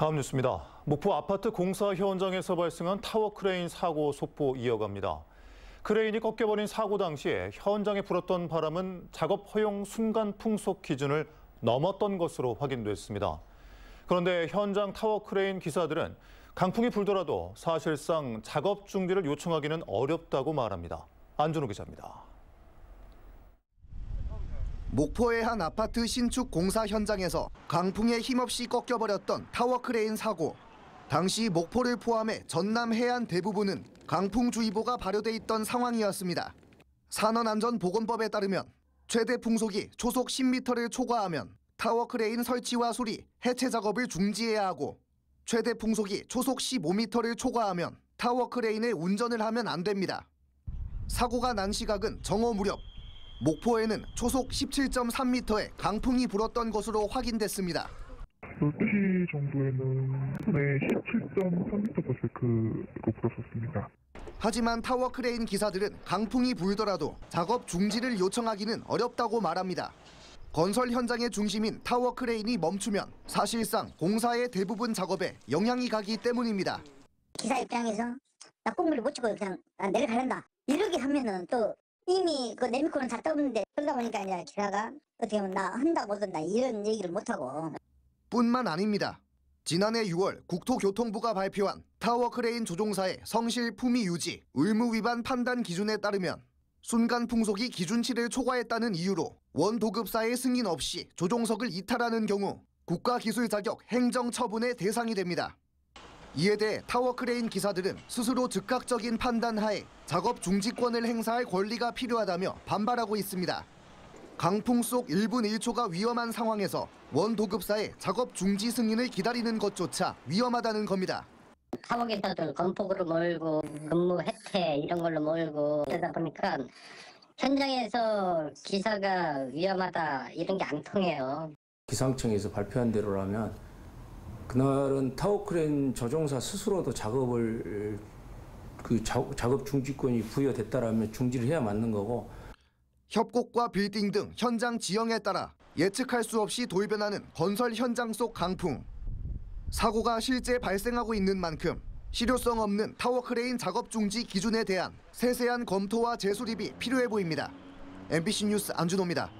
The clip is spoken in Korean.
다음 뉴스입니다. 목포 아파트 공사 현장에서 발생한 타워 크레인 사고 속보 이어갑니다. 크레인이 꺾여버린 사고 당시에 현장에 불었던 바람은 작업 허용 순간 풍속 기준을 넘었던 것으로 확인됐습니다. 그런데 현장 타워 크레인 기사들은 강풍이 불더라도 사실상 작업 중지를 요청하기는 어렵다고 말합니다. 안준호 기자입니다. 목포의 한 아파트 신축 공사 현장에서 강풍에 힘없이 꺾여버렸던 타워 크레인 사고. 당시 목포를 포함해 전남 해안 대부분은 강풍주의보가 발효돼 있던 상황이었습니다. 산업안전보건법에 따르면 최대 풍속이 초속 10m를 초과하면 타워 크레인 설치와 수리, 해체 작업을 중지해야 하고 최대 풍속이 초속 15m를 초과하면 타워 크레인의 운전을 하면 안 됩니다. 사고가 난 시각은 정오 무렵. 목포에는 초속 17.3m의 강풍이 불었던 것으로 확인됐습니다. 12시 정도에는 17.3m/s로 불었었습니다. 하지만 타워 크레인 기사들은 강풍이 불더라도 작업 중지를 요청하기는 어렵다고 말합니다. 건설 현장의 중심인 타워 크레인이 멈추면 사실상 공사의 대부분 작업에 영향이 가기 때문입니다. 기사 입장에서 나 꽁무를 못 치고 그냥 내려가란다. 이렇게 하면은 또 이미 그 내미코는 다 떠오르는데 그러다 보니까 이제 기사가 어떻게 보면 나 한다 못 한다 이런 얘기를 못하고. 뿐만 아닙니다. 지난해 6월 국토교통부가 발표한 타워 크레인 조종사의 성실 품위 유지, 의무 위반 판단 기준에 따르면 순간 풍속이 기준치를 초과했다는 이유로 원도급사의 승인 없이 조종석을 이탈하는 경우 국가기술 자격 행정 처분의 대상이 됩니다. 이에 대해 타워 크레인 기사들은 스스로 즉각적인 판단 하에 작업 중지권을 행사할 권리가 필요하다며 반발하고 있습니다. 강풍 속 1분 1초가 위험한 상황에서 원도급사의 작업 중지 승인을 기다리는 것조차 위험하다는 겁니다. 타워 기사들 건폭으로 몰고 근무 혜택 이런 걸로 몰고 그러다 보니까 현장에서 기사가 위험하다 이런 게 안 통해요. 기상청에서 발표한 대로라면 그날은 타워 크레인 조종사 스스로도 작업을 작업 중지권이 부여됐다라면 중지를 해야 맞는 거고. 협곡과 빌딩 등 현장 지형에 따라 예측할 수 없이 돌변하는 건설 현장 속 강풍. 사고가 실제 발생하고 있는 만큼 실효성 없는 타워 크레인 작업 중지 기준에 대한 세세한 검토와 재수립이 필요해 보입니다. MBC 뉴스 안준호입니다.